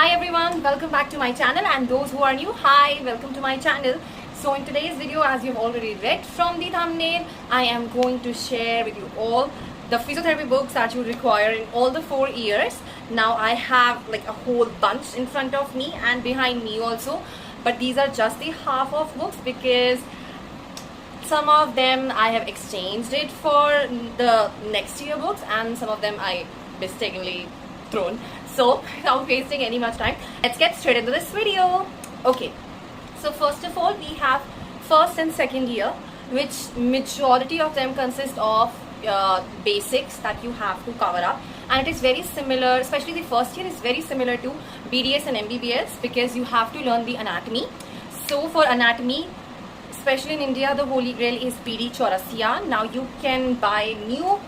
Hi everyone, welcome back to my channel, and those who are new, hi, welcome to my channel. So in today's video, as you've already read from the thumbnail, I am going to share with you all the physiotherapy books that you require in all the 4 years. Now I have like a whole bunch in front of me and behind me also, but these are just the half of books because some of them I have exchanged it for the next year books and some of them I mistakenly thrown. So without wasting any much time, let's get straight into this video. Okay, so first of all, we have first and second year, which majority of them consist of basics that you have to cover up, and it is very similar, especially the first year is very similar to BDS and MBBS because you have to learn the anatomy. So for anatomy, especially in India, the holy grail is PD Chaurasia. Now you can buy new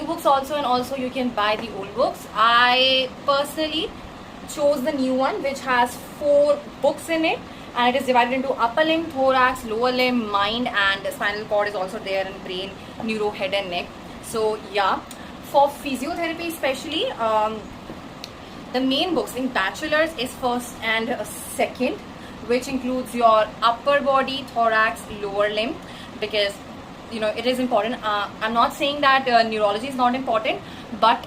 books also, and also you can buy the old books. I personally chose the new one, which has 4 books in it, and it is divided into upper limb, thorax, lower limb, mind, and spinal cord is also there, and brain, neuro, head and neck. So yeah, for physiotherapy especially, the main books in bachelor's is first and second, which includes your upper body, thorax, lower limb, because you know it is important. I'm not saying that neurology is not important, but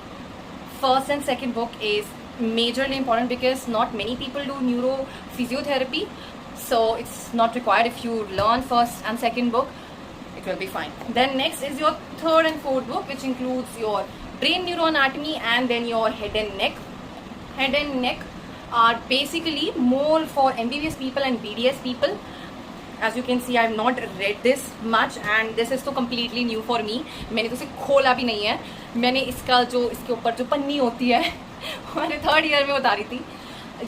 first and second book is majorly important because not many people do neuro physiotherapy, so it's not required. If you learn first and second book, it will be fine. Then next is your third and fourth book, which includes your brain neuroanatomy and then your head and neck. Head and neck are basically more for MBBS people and BDS people. As you can see, I have not read this much and this is so completely new for me. मैंने तो इसे खोला भी नहीं है. मैंने इसका जो इसके ऊपर जो पन्नी होती है मैंने थर्ड ईयर में उतारी थी.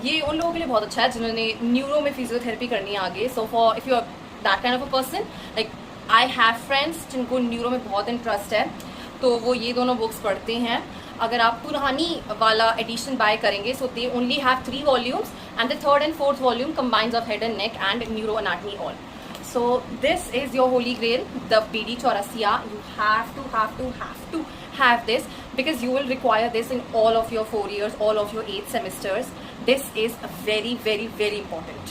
ये उन लोगों के लिए बहुत अच्छा है जिन्होंने न्यूरो में फिजियोथेरेपी करनी है आगे. So for if you are that kind of a person, like I have friends जिनको न्यूरो में बहुत इंटरेस्ट है, तो वो ये दोनों बुक्स पढ़ते हैं. अगर आप पुरानी वाला एडिशन बाय करेंगे, so they only have 3 volumes and the third and fourth volume combines of head and neck and neuroanatomy all. So this is your holy grail, the PD Chaurasia. You have to have this because you will require this in all of your 4 years, all of your 8 semesters. This is very important.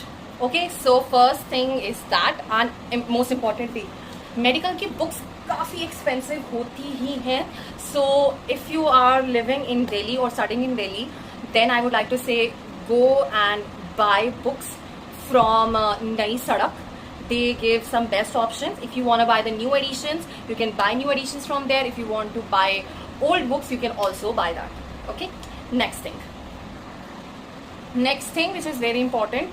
Okay, so first thing is that, and most importantly, medical की books काफ़ी expensive होती ही हैं. So if you are living in Delhi or studying in Delhi, then I would like to say go and buy books from Nai Sadak. They give some best options. If you want to buy the new editions, you can buy new editions from there. If you want to buy old books, you can also buy that. Okay, next thing which is very important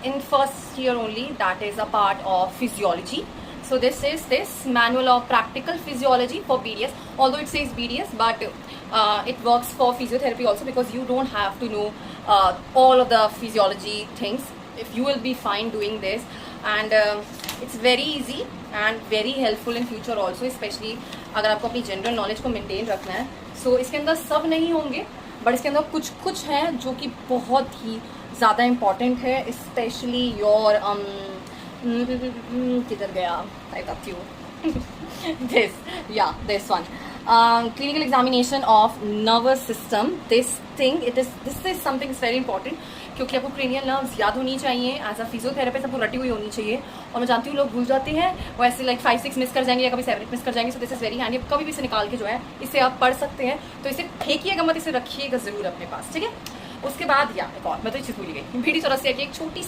in first year only, that is a part of physiology. So this is this manual of practical physiology for BDS, although it says BDS, but it works for physiotherapy also because you don't have to know all of the physiology things. If you will be fine doing this, and it's very easy and very helpful in future also, especially अगर आपको अपनी general knowledge को maintain रखना है. सो इसके अंदर सब नहीं होंगे, बट इसके अंदर कुछ हैं जो कि बहुत ही ज़्यादा इम्पॉर्टेंट है, स्पेशली योर किधर गया, I got you. this one, clinical examination of nervous system. This is something very important क्योंकि आपको क्रेनियल नर्व्स याद होनी चाहिए. एज अ फिजियोथेरेपिस्ट आपको रटी हुई होनी चाहिए, और मैं जानती हूँ लोग भूल जाते हैं, वो ऐसे लाइक 5-6 मिस कर जाएंगे या कभी 7 मिस कर जाएंगे. So this is very handy. कभी भी इसे निकाल के जो है इसे आप पढ़ सकते हैं, तो इसे फेंकिएगा मत, इसे रखिएगा ज़रूर अपने पास, ठीक है. उसके बाद एक और, मैं तो चीज़ भूल गई, बीडी चौरसिया की एक छोटी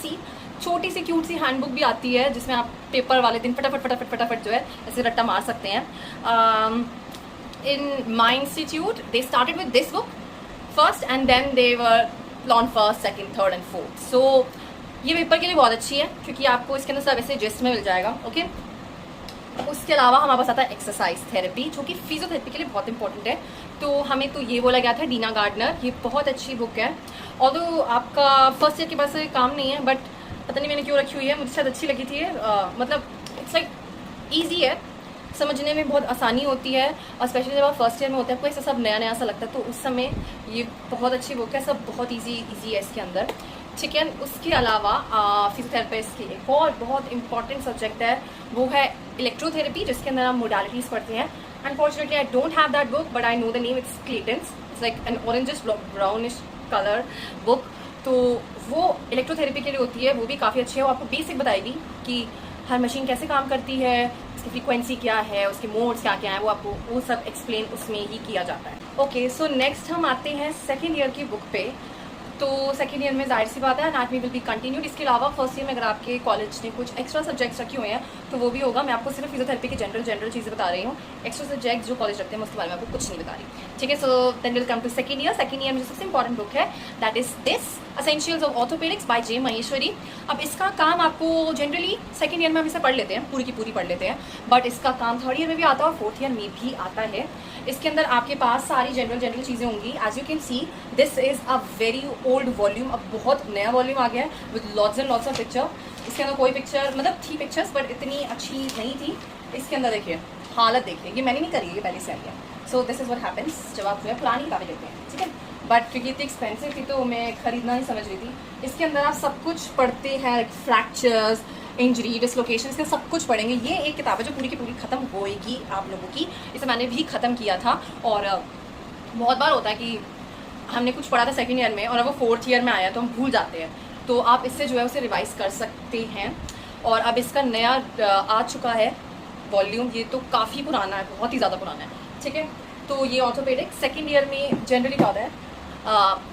सी क्यूट सी हैंडबुक भी आती है जिसमें आप पेपर वाले दिन फटाफट जो है ऐसे रट्टा मार सकते हैं. In my institute they started with this book first and then they were lawn first, second, third and fourth. So ये पेपर के लिए बहुत अच्छी है क्योंकि आपको इसके अंदर सब ऐसे जिस्ट में मिल जाएगा. ओके, उसके अलावा हमारे पास आता है एक्सरसाइज थेरेपी, जो कि फिजियोथेरेपी के लिए बहुत इंपॉर्टेंट है. तो हमें तो ये बोला गया था, डीना गार्डनर, ये बहुत अच्छी बुक है. ऑल्दो आपका फर्स्ट ईयर के पास काम नहीं है, बट पता नहीं मैंने क्यों रखी हुई है, मुझे शायद अच्छी लगी थी. मतलब इट्स लाइक ईजी है, समझने में बहुत आसानी होती है, और स्पेशली जब आप फर्स्ट ईयर में होते हैं आपको ऐसा सब नया सा लगता है, तो उस समय ये बहुत अच्छी बुक है. सब बहुत ईजी है इसके अंदर, ठीक है. उसके अलावा फिजियोथेरेपिस्ट की एक और बहुत इंपॉर्टेंट सब्जेक्ट है, वो है इलेक्ट्रोथेरेपी, जिसके अंदर आप मोडालिटीज़ पढ़ते हैं. Unfortunately I don't have that book, but I know the name. It's Clayton's. It's like an orangish brownish colour book. तो वो इलेक्ट्रोथेरेपी के लिए होती है, वो भी काफ़ी अच्छी है। वो आपको बेसिक बताएगी कि हर मशीन कैसे काम करती है, उसकी फ्रीक्वेंसी क्या है, उसके मोड्स क्या क्या है, वो आपको वो सब एक्सप्लेन उसमें ही किया जाता है। ओके, सो नेक्स्ट हम आते हैं सेकेंड ईयर की बुक पे। तो सेकेंड ईयर में जाहिर सी बात है एनाटमी विल बी कंटिन्यूड। इसके अलावा फर्स्ट ईयर में अगर आपके कॉलेज ने कुछ एक्स्ट्रा सब्जेक्ट्स रखे हुए हैं तो वो भी होगा। मैं आपको सिर्फ फिजियोथेरेपी की जनरल चीज़ें बता रही हूँ। एक्स्ट्रा सब्जेक्ट्स जो कॉलेज रखते हैं उसके बारे में आपको कुछ नहीं बता रही, ठीक है। So then will come to second year. Second year में जो सबसे इंपॉर्टेंट बुक है that is this essentials of orthopaedics by J Maheshwari. अब इसका काम आपको जनरली सेकेंड ईयर में हम इसे पढ़ लेते हैं, पूरी की पूरी पढ़ लेते हैं, बट इसका काम थर्ड ईयर में भी आता है और फोर्थ ईयर में भी आता है। इसके अंदर आपके पास सारी जनरल चीज़ें होंगी। As you can see this is a very old volume, अब बहुत नया वॉल्यूम आ गया है with lots and lots of picture. इसके अंदर कोई पिक्चर मतलब थी पिक्चर्स बट इतनी अच्छी नहीं थी। इसके अंदर देखिए हालत देखिए, ये मैंने नहीं करी है, ये पहले से आई है। So this is what happens जब आप जो है पुरानी किताबें लेते हैं, ठीक है। बट क्योंकि इतनी एक्सपेंसिव थी तो मैं खरीदना नहीं समझ रही थी। इसके अंदर आप सब कुछ पढ़ते हैं, फ्रैक्चर्स, इंजरी, डिसलोकेशन, इसके सब कुछ पढ़ेंगे। ये एक किताब है जो पूरी की पूरी ख़त्म होएगी आप लोगों की। इसे मैंने भी ख़त्म किया था और बहुत बार होता है कि हमने कुछ पढ़ा था सेकेंड ईयर में और अब वो फोर्थ ईयर में आया तो हम भूल जाते हैं। तो आप इससे जो है उसे रिवाइज़ कर सकते हैं। और अब इसका नया आ चुका है वॉल्यूम, ये तो काफ़ी पुराना है, बहुत ही ज़्यादा पुराना है, ठीक है। तो ये ऑर्थोपेडिक्स सेकेंड ईयर में जनरली क्या होता है,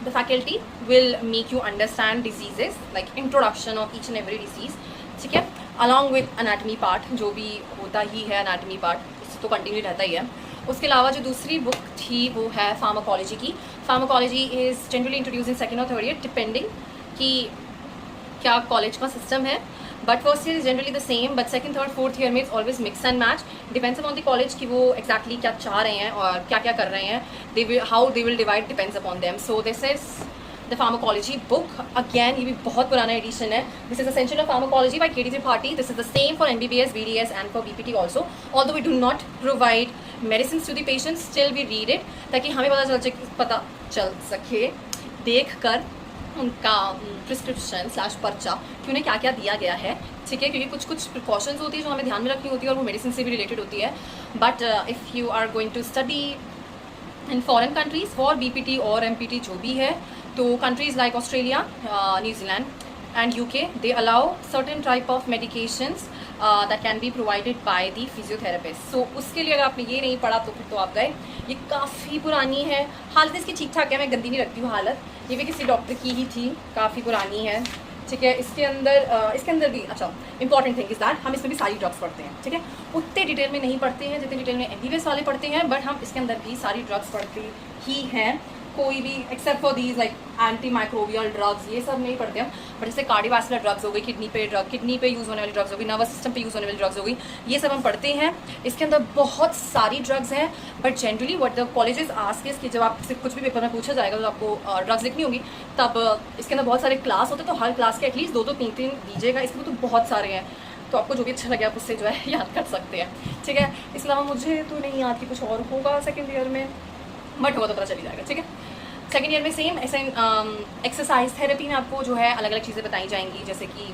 the faculty will make you understand diseases like introduction of each and every disease, ठीक है, अलॉन्ग विद अनाटमी पार्ट, जो भी होता ही है अनाटमी पार्ट, इससे तो कंटिन्यू रहता ही है। उसके अलावा जो दूसरी बुक थी वो है फार्माकोलॉजी की। Pharmacology is generally introduce in second और थर्ड ईयर डिपेंडिंग कि क्या कॉलेज का सिस्टम है। But first year is generally the same, but second third fourth year में it's always mix and match, depends upon the college कि वो exactly क्या चाह रहे हैं और क्या क्या कर रहे हैं, they will how they will divide depends upon them. So this is the pharmacology book. Again ये भी बहुत पुराना एडिशन है। This is essential of pharmacology by KD Tripathi. This is the same for MBBS, BDS and for BPT also. Although we do not provide medicine to the patients, still we read it ताकि हमें पता चल सके देख कर उनका prescription / पर्चा कि उन्हें क्या क्या दिया गया है, ठीक है। क्योंकि कुछ प्रिकॉशंस होती है जो हमें ध्यान में रखनी होती है और वो मेडिसिन से भी रिलेटेड होती है। But if you are going to study in foreign countries for BPT और MPT जो भी है, तो countries like Australia, New Zealand and UK, they allow certain type of medications that can be provided by the physiotherapist. So उसके लिए अगर आपने ये नहीं पढ़ा तो फिर तो आप गए। ये काफ़ी पुरानी है, हालत इसकी ठीक ठाक है, मैं गंदी नहीं रखती हूँ हालत। ये भी किसी डॉक्टर की ही थी, काफ़ी पुरानी है, ठीक है। इसके अंदर भी अच्छा इंपॉर्टेंट थिंग इज़ दैट हम इसमें भी सारी ड्रग्स पढ़ते हैं, ठीक है। उतने डिटेल में नहीं पढ़ते हैं जितने डिटेल में MBBS वाले पढ़ते हैं, बट हम इसके अंदर भी सारी ड्रग्स पढ़ते ही हैं। कोई भी except for these like anti microbial drugs ये सब नहीं पढ़ते हम, बट जैसे कार्डियोवैस्कुलर ड्रग्स हो गई, किडनी पे यूज़ होने वाली ड्रग्स हो गई, नर्वस सिस्टम पे यूज़ होने वाली ड्रग्स हो गई, ये सब हम पढ़ते हैं। इसके अंदर बहुत सारी ड्रग्स हैं, but generally what the colleges ask is कि जब आपसे कुछ भी पेपर में पूछा जाएगा तो आपको ड्रग्स लिखनी होगी, तब इसके अंदर बहुत सारे क्लास होते हैं, तो हर क्लास के एटलीस्ट 2-2 3-3 दीजिएगा। इसमें तो बहुत सारे हैं, तो आपको जो भी अच्छा लगे आप उससे जो है याद कर सकते हैं, ठीक है। इसके अलावा मुझे तो नहीं याद कि कुछ और होगा सेकेंड ईयर में, बट होगा तो पता चली जाएगा, ठीक है। सेकेंड ईयर में सेम ऐसे एक्सरसाइज थेरेपी में आपको जो है अलग अलग चीज़ें बताई जाएंगी, जैसे कि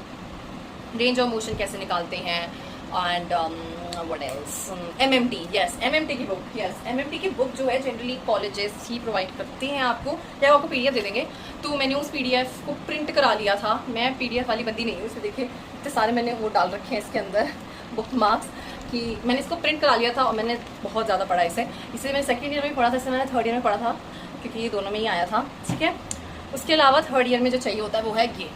रेंज ऑफ मोशन कैसे निकालते हैं and what else, MMT, yes MMT की बुक, यस MMT की बुक जो है जनरली कॉलेजेस ही प्रोवाइड करते हैं आपको, या आपको PDF दे देंगे। तो मैंने उस PDF को प्रिंट करा लिया था, मैं PDF वाली बंदी नहीं हूँ, इसमें देखिए इतने सारे मैंने वो डाल रखे हैं इसके अंदर बुक मार्क्स कि मैंने इसको प्रिंट करा लिया था और मैंने बहुत ज़्यादा पढ़ा इसे मैंने सेकेंड ईयर में पढ़ा था, इससे मैंने थर्ड ईयर में पढ़ा था क्योंकि ये दोनों में ही आया था, ठीक है। उसके अलावा थर्ड ईयर में जो चाहिए होता है वो है ये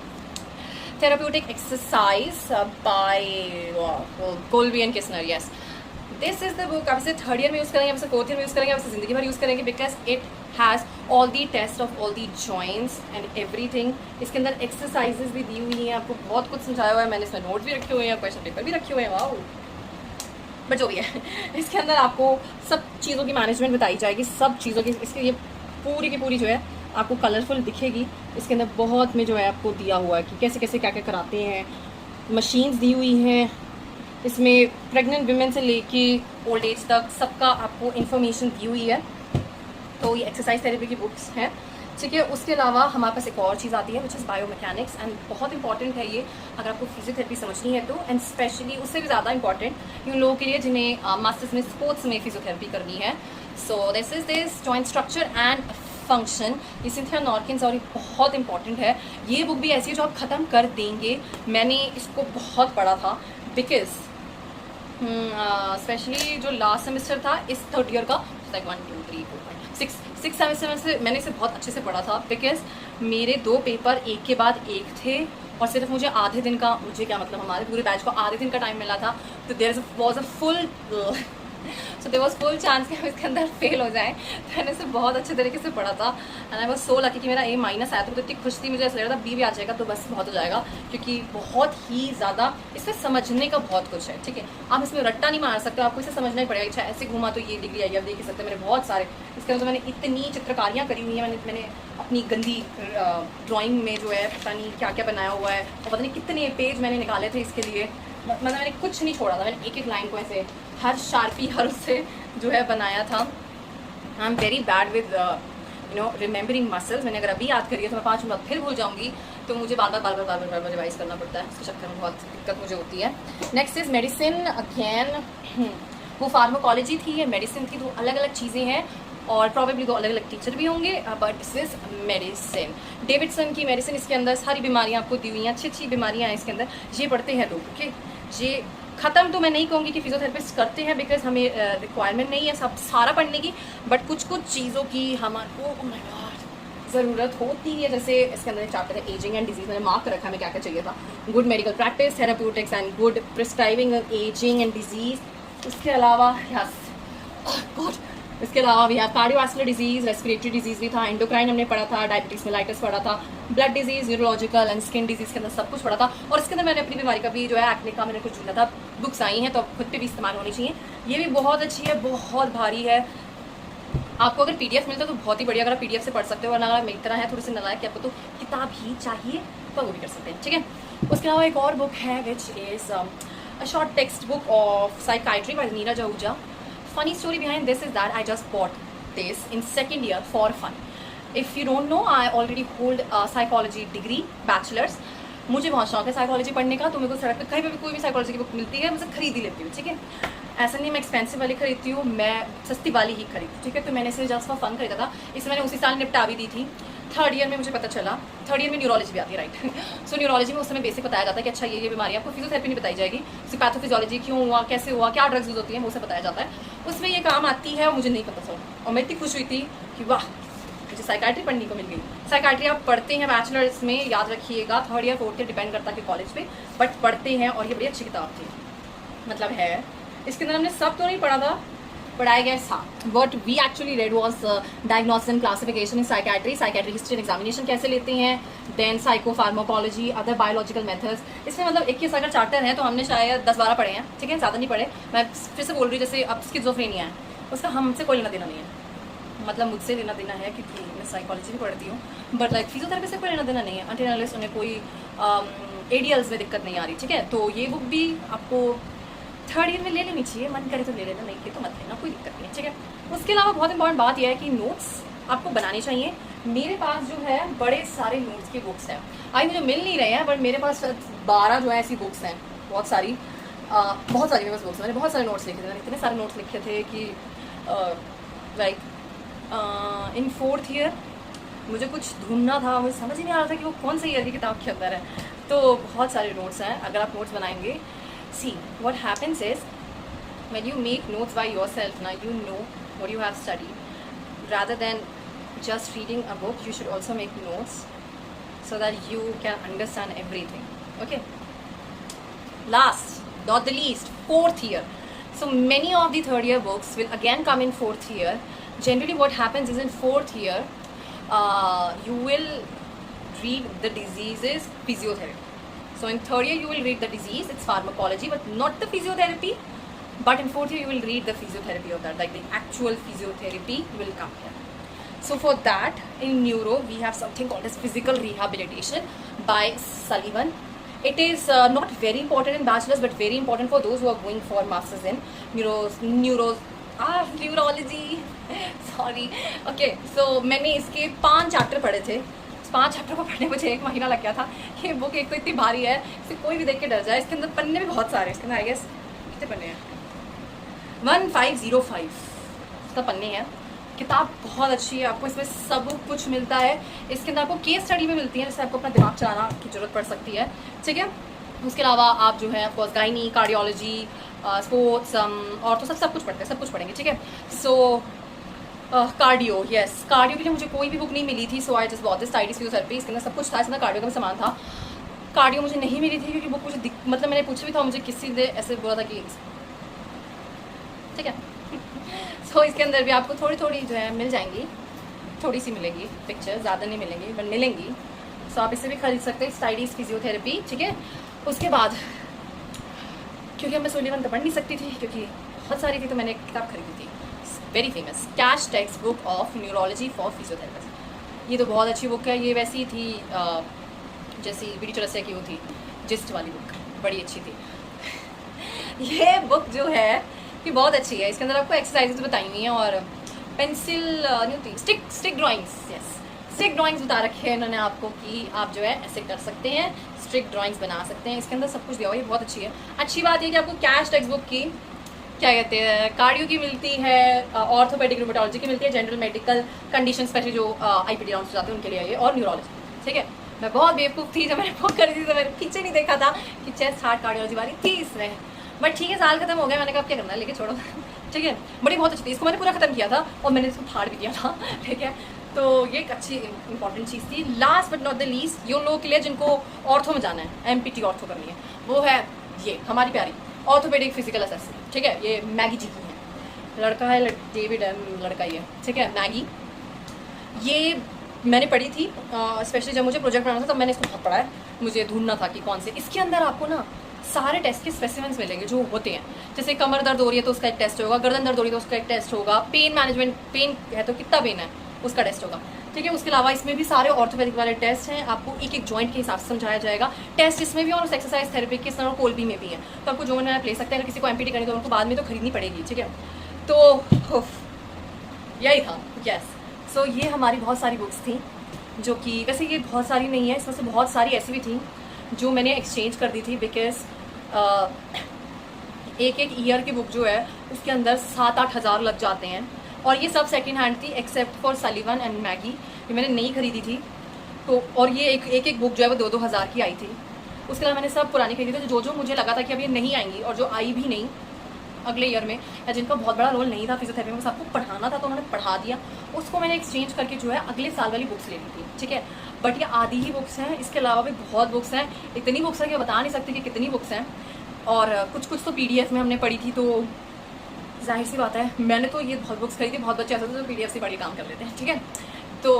therapeutic exercise by Colby and Kisner, yes this is the book. आप इसे थर्ड ईयर में यूज़ करेंगे, आप इसे फोर्थ ईयर में यूज़ करेंगे, आप इसे ज़िंदगी भर यूज़ करेंगे, because it has all the test of all the joints and everything. इसके अंदर एक्सरसाइजेज भी दी हुई हैं, आपको बहुत कुछ समझाया हुआ है, मैंने इसमें नोट भी रखे हुए हैं, क्वेश्चन पेपर भी रखे हुए हैं, वाह। बट जो भी है इसके अंदर आपको सब चीज़ों की मैनेजमेंट बताई जाएगी, सब चीज़ों की, इसके ये पूरी की पूरी जो है आपको कलरफुल दिखेगी। इसके अंदर बहुत में जो है आपको दिया हुआ है कि कैसे कैसे क्या क्या कराते हैं, मशीन्स दी हुई हैं, इसमें प्रेग्नेंट विमेन से लेके ओल्ड एज तक सबका आपको इन्फॉर्मेशन दी हुई है। तो ये एक्सरसाइज थेरेपी की बुक्स हैं, ठीक है। उसके अलावा हमारे पास एक और चीज़ आती है विच इज़ बायोमैकेनिक्स, एंड बहुत इंपॉर्टेंट है ये अगर आपको फिजियोथेरेपी समझनी है तो, एंड स्पेशली उससे भी ज़्यादा इंपॉर्टेंट उन लोगों के लिए जिन्हें मास्टर्स में स्पोर्ट्स में फिजियोथेरेपी करनी है। सो this is this joint structure and function, ये सिंथिया नॉर्किन्स और ये बहुत इंपॉर्टेंट है। ये बुक भी ऐसी है जो आप ख़त्म कर देंगे। मैंने इसको बहुत पढ़ा था बिकॉज स्पेशली जो लास्ट सेमेस्टर था इस थर्ड ईयर का, लाइक 1 2 3 4 5 6 सेमेस्टर में से मैंने इसे बहुत अच्छे से पढ़ा था बिकॉज मेरे 2 पेपर एक के बाद एक थे और सिर्फ मुझे आधे दिन का, मुझे क्या मतलब हमारे पूरे बैच को आधे दिन का टाइम मिला था। तो there was a full so there was full chance कि हम इसके अंदर फेल हो जाएं। तो मैंने इसे बहुत अच्छे तरीके से पढ़ा था and I was so lucky कि मेरा A- आया तो इतनी खुश थी, मुझे ऐसा लग रहा था B भी आ जाएगा तो बस बहुत हो जाएगा, क्योंकि बहुत ही ज़्यादा इसमें समझने का बहुत कुछ है। ठीक है, आप इसमें रट्टा नहीं मार सकते, आपको इसे समझना ही पड़ेगा। अच्छा ऐसे घूमा तो ये डिग्री आई, अब देख ही सकते हैं। मेरे बहुत सारे इसके अंदर तो मैंने इतनी चित्रकारियाँ करी हुई हैं, मैंने अपनी गंदी ड्राइंग में जो है पता नहीं क्या क्या बनाया हुआ है और पता नहीं कितने पेज मैंने निकाले थे इसके लिए। मतलब मैंने कुछ नहीं छोड़ा था, मैंने एक एक लाइन को ऐसे हर शार्पी हर उससे जो है बनाया था। I am very bad with remembering muscles. मैंने अगर अभी याद करी है तो मैं 5 मिनट फिर भूल जाऊंगी, तो मुझे बार बार रिवाइज करना पड़ता है। इसके चक्कर में बहुत दिक्कत मुझे होती है। Next is medicine again. वो फार्माकोलॉजी थी, ये मेडिसिन थी, तो अलग अलग चीज़ें हैं और प्रॉबेबली 2 अलग अलग टीचर भी होंगे, but this is medicine. Davidson की मेडिसिन, इसके अंदर सारी बीमारियां आपको दी हुई हैं, अच्छी अच्छी बीमारियां हैं इसके अंदर। ये पढ़ते हैं लोग। ओके, ये ख़त्म तो मैं नहीं कहूँगी कि फिजियोथेरेपिस्ट करते हैं बिकॉज हमें रिक्वायरमेंट नहीं है सब सारा पढ़ने की, बट कुछ कुछ चीज़ों की हमारे ज़रूरत होती है। जैसे इसके अंदर चैप्टर है एजिंग एंड डिजीज़, मैंने मार्क कर रखा है मैं क्या क्या चाहिए था। Good medical practice, therapeutics and good prescribing ageing and disease. उसके अलावा गॉड इसके अलावा भी है कार्डियोवास्कुलर डिजीज़, रेस्पिरेटरी डिजीज़ भी था, एंडोक्राइन हमने पढ़ा था, डायबिटीज़ मेलाइटिस पढ़ा था, blood disease, neurological and skin disease के अंदर सब कुछ पढ़ा था। और इसके अंदर मैंने अपनी बीमारी का भी जो है एक्ने का मैंने कुछ ढूंढा था। बुक्स आई हैं तो खुद पे भी इस्तेमाल होनी चाहिए। ये भी बहुत अच्छी है, बहुत भारी है। आपको अगर PDF मिलता है तो बहुत ही बढ़िया, अगर आप PDF से पढ़ सकते हो, वरना अगर मेरी तरह है थोड़ी सी नालायक कि आपको तो किताब ही चाहिए तो वो भी कर सकते हैं। ठीक है, उसके अलावा एक और बुक है which is a short text book of psychiatry by Neeraj Ahuja. Funny story behind this is that I just bought this in second year for fun. If you don't know, I already hold a psychology degree, bachelor's. मुझे बहुत शौक है psychology पढ़ने का, तो मेरे को सड़क पे कहीं पे भी कोई भी साइकोलॉजी की बुक मिलती है मुझे खरीद ही लेती हूँ। ठीक है, ऐसा नहीं मैं एक्सपेंसिव वाली खरीदती हूँ, मैं सस्ती वाली ही खरीदती। ठीक है, तो मैंने इसे जस्ट फॉर फन खरीदा था। इसे मैंने उसी साल निपटा भी दी थी। थर्ड ईयर में मुझे पता चला, थर्ड ईयर में न्यूरोलॉजी भी आती है, राइट। सो न्यूरोलॉजी में उस समय बेसिक बताया जाता है कि अच्छा ये बीमारी आपको फिजियोथेरेपी नहीं बताई जाएगी, उसकी पैथोफिजियोलॉजी क्यों हुआ, कैसे हुआ, क्या ड्रग्स यूज होती है, वो सब बताया जाता है। उसमें ये काम आती है और मुझे नहीं पता चला और मैं इतनी खुश हुई थी कि वाह मुझे साइकाइट्री पढ़ने को मिल गई। साइकाइट्री आप पढ़ते हैं बैचलर्स में, याद रखिएगा, third year fourth year depend करता है कॉलेज पे, बट पढ़ते हैं और ये बड़ी अच्छी किताब थी। मतलब है इसके अंदर हमने सब तो नहीं पढ़ा था, but I guess what we actually read was diagnosis and classification in psychiatry, psychiatry history and examination कैसे लेते हैं, then psychopharmacology, other biological methods। इसमें मतलब 21 अगर चार्टर हैं तो हमने शायद 10-12 पढ़े हैं। ठीक है, ज़्यादा नहीं पढ़े। मैं फिर से बोल रही हूँ, जैसे अब स्किज़ोफ्रेनिया है उसका हमसे कोई लेना देना नहीं है, मतलब मुझसे लेना देना है क्योंकि मैं साइकोलॉजी भी पढ़ती हूँ, बट लाइक फिजियोथेरेपी से कोई लेना देना नहीं है until unless उन्हें कोई ADLs में दिक्कत नहीं आ रही। ठीक है, तो ये बुक भी आपको थर्ड ईयर में ले लेनी चाहिए, मन करे तो ले लेना, नहीं कि तो मत लेना, कोई दिक्कत नहीं है। ठीक है, उसके अलावा बहुत इंपॉर्टेंट बात यह है कि नोट्स आपको बनाने चाहिए। मेरे पास जो है बड़े सारे नोट्स की बुक्स हैं, आई मुझे मिल नहीं रहे हैं, बट मेरे पास 12 जो है ऐसी बुक्स हैं, बहुत सारी मेरे पास बुक्स। मैंने बहुत सारे नोट्स लिखे थे, मैंने इतने सारे नोट्स लिखे थे कि लाइक इन फोर्थ ईयर मुझे कुछ ढूंढना था, मुझे समझ ही नहीं आ रहा था कि वो कौन सी ईयर की किताब के अंदर है। तो बहुत सारे नोट्स हैं, अगर आप नोट्स बनाएंगे। See, what happens is when you make notes by yourself, now you know what you have studied. Rather than just reading a book, you should also make notes so that you can understand everything. Okay. Last, not the least, fourth year. So many of the third year books will again come in fourth year. Generally, what happens is in fourth year, you will read the diseases physiotherapy. So in third year you will read the disease, it's pharmacology, but not the physiotherapy. But in fourth year you will read the physiotherapy of that, like the actual physiotherapy will come here. So for that, in neuro we have something called as physical rehabilitation by Sullivan. It is not very important in bachelor's, but very important for those who are going for masters in neurology. Sorry. Okay, so मैंने इसके 5 chapter पढ़े थे। 5 chapter को पढ़ने मुझे 1 महीना लग गया था। ये बुक एक तो इतनी भारी है, इसे कोई भी देख के डर जाए। इसके अंदर पन्ने भी बहुत सारे, इसके अंदर आई गेस कितने पन्ने हैं, 1505 इसका पन्ने हैं। किताब बहुत अच्छी है, आपको इसमें सब कुछ मिलता है। इसके अंदर आपको केस स्टडी भी मिलती है, जिससे आपको अपना दिमाग चलाना की ज़रूरत पड़ सकती है, ठीक है। उसके अलावा आप जो है ऑफकोर्स गायनी, कार्डियोलॉजी, स्पोर्ट्स और तो सब कुछ पढ़ते हैं, सब कुछ पढ़ेंगे, ठीक है। सो कार्डियो, यस, कार्डियो के लिए मुझे कोई भी बुक नहीं मिली थी, so I just bought this Tidy's physiotherapy. इसके अंदर सब कुछ था, इसके अंदर कार्डियो का सामान था। कार्डियो मुझे नहीं मिली थी क्योंकि बुक मुझे मतलब मैंने पूछा भी था, मुझे किसी ने ऐसे बोला था कि ठीक है। सो इसके अंदर भी आपको थोड़ी थोड़ी जो है मिल जाएंगी, थोड़ी सी मिलेंगी पिक्चर, ज़्यादा नहीं मिलेंगी बट मिलेंगी। सो आप इसे भी खरीद सकते हैं, स्टाइलिश फिजियोथेरेपी, ठीक है। उसके बाद क्योंकि मैं सुलिवन तो पढ़ नहीं सकती थी क्योंकि बहुत सारी थी, तो मैंने एक किताब खरीदी थी, very famous cash text book of neurology for physiotherapist. ये तो बहुत अच्छी बुक है, ये वैसी थी जैसी बीडी चौरसिया की वो थी, जिस्ट वाली बुक, बड़ी अच्छी थी। ये बुक जो है ये बहुत अच्छी है, इसके अंदर आपको एक्सरसाइजेज बताई हुई हैं और पेंसिल नहीं होती, stick drawings, yes, stick drawings बता रखे हैं इन्होंने आपको कि आप जो है ऐसे कर सकते हैं, स्टिक ड्राइंग्स बना सकते हैं। इसके अंदर सब कुछ दिया हुआ है, ये बहुत अच्छी है। अच्छी बात ये कि आपको कैश टेक्स्ट बुक की क्या कहते हैं, कार्डियो की मिलती है, ऑर्थोपेडिक रूमेटोलॉजी की मिलती है, जनरल मेडिकल कंडीशन स्पेशली जो आईपीडी राउंड्स जाते हैं उनके लिए ये, और न्यूरोलॉजी, ठीक है। मैं बहुत बेवकूफ़ थी जब मैंने बुक करी थी, तो मैंने पीछे नहीं देखा था कि चेस्ट हार्ट कार्डियोलॉजी वाली थी इसमें, बट ठीक है, साल खत्म हो गया, मैंने कहा क्या करना है, लेके छोड़ो, ठीक है। बड़ी बहुत अच्छी थी, इसको मैंने पूरा खत्म किया था और मैंने इसको फाड़ भी दिया था, ठीक है। तो ये एक अच्छी इंपॉर्टेंट चीज़ थी। Last but not the least, ये लोगों के लिए जिनको ऑर्थो में जाना है, एमपीटी ऑर्थो करनी है, वो है ये हमारी प्यारी ऑर्थोपेडिक फिजिकल असेसमेंट, ठीक है। ये मैगी जी की है, लड़का है डेविड लड़का ही है, ठीक है, मैगी। ये मैंने पढ़ी थी स्पेशली जब मुझे प्रोजेक्ट बनाना था, तब मैंने इसको बहुत पढ़ा है, मुझे ढूंढना था कि कौन से। इसके अंदर आपको ना सारे टेस्ट के स्पेसिमेंट्स मिलेंगे जो होते हैं, जैसे कमर दर्द हो रही है तो उसका एक टेस्ट होगा, गर्दन दर्द हो रही है तो उसका एक टेस्ट होगा, पेन मैनेजमेंट, पेन है तो कितना पेन है उसका टेस्ट होगा, ठीक है। उसके अलावा इसमें भी सारे ऑर्थोपेडिक वाले टेस्ट हैं, आपको एक एक जॉइंट के हिसाब से समझाया जाएगा। टेस्ट इसमें भी और उस एक्सरसाइज थेरेपी के और कोल्बी में भी है, तो आपको जो आप ले सकते हैं। अगर किसी को एमपीटी करनी तो उनको बाद में तो खरीदनी पड़ेगी, ठीक है। तो यही था, यस। सो ये हमारी बहुत सारी बुक्स थी, जो कि वैसे ये बहुत सारी नहीं है, इसमें से बहुत सारी ऐसी भी थी जो मैंने एक्सचेंज कर दी थी, बिकॉज एक एक ईयर की बुक जो है उसके अंदर 7-8 हज़ार लग जाते हैं, और ये सब सेकंड हैंड थी एक्सेप्ट फॉर सलीवन एंड मैगी, ये मैंने नहीं खरीदी थी। तो और ये एक बुक जो है वो 2-2 हज़ार की आई थी। उसके अलावा मैंने सब पुरानी खरीदी थी, जो मुझे लगा था कि अब ये नहीं आएंगी और जो आई भी नहीं अगले ईयर में, या जिनका बहुत बड़ा रोल नहीं था फिजियोथेरेपी में, सबको पढ़ाना था तो उन्होंने पढ़ा दिया, उसको मैंने एक्सचेंज करके जो है अगले साल वाली बुक्स ले ली थी, ठीक है। बट ये आधी ही बुक्स हैं, इसके अलावा भी बहुत बुक्स हैं, इतनी बुक्स हैं कि बता नहीं सकती कि कितनी बुक्स हैं। और कुछ तो PDF में हमने पढ़ी थी, तो जाहिर सी बात है मैंने तो ये बहुत बुक्स खरीदी, बहुत बच्चे ऐसे थे जो PDF से बड़ी काम कर लेते हैं, ठीक है। तो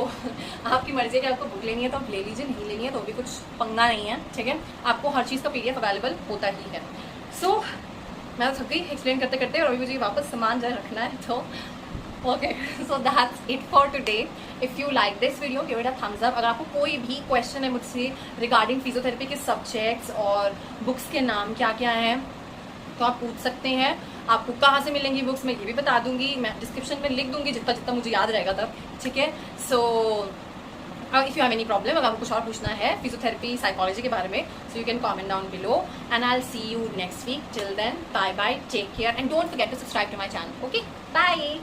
आपकी मर्जी है कि आपको बुक लेनी है तो आप ले लीजिए, नहीं लेनी है तो भी कुछ पंगा नहीं है, ठीक है। आपको हर चीज़ का PDF अवेलेबल होता ही है। सो मैं थक गई एक्सप्लेन करते करते, और अभी मुझे वापस सामान जरा रखना है, तो okay. So that's it for today. If you like this video give it a thumbs up. अगर आपको कोई भी क्वेश्चन है मुझसे रिगार्डिंग फिजियोथेरेपी के सब्जेक्ट्स और बुक्स के नाम क्या क्या हैं, तो आप पूछ सकते हैं। आपको कहाँ से मिलेंगी बुक्स मैं ये भी बता दूंगी, मैं डिस्क्रिप्शन में लिख दूंगी जितना मुझे याद रहेगा तब, ठीक है। So if you have any problem, अगर आपको कुछ और पूछना है फिजियोथेरेपी साइकोलॉजी के बारे में, so you can comment down below, and I will see you next week. Till then, bye bye, take care, and don't forget to subscribe to my channel. Okay, bye.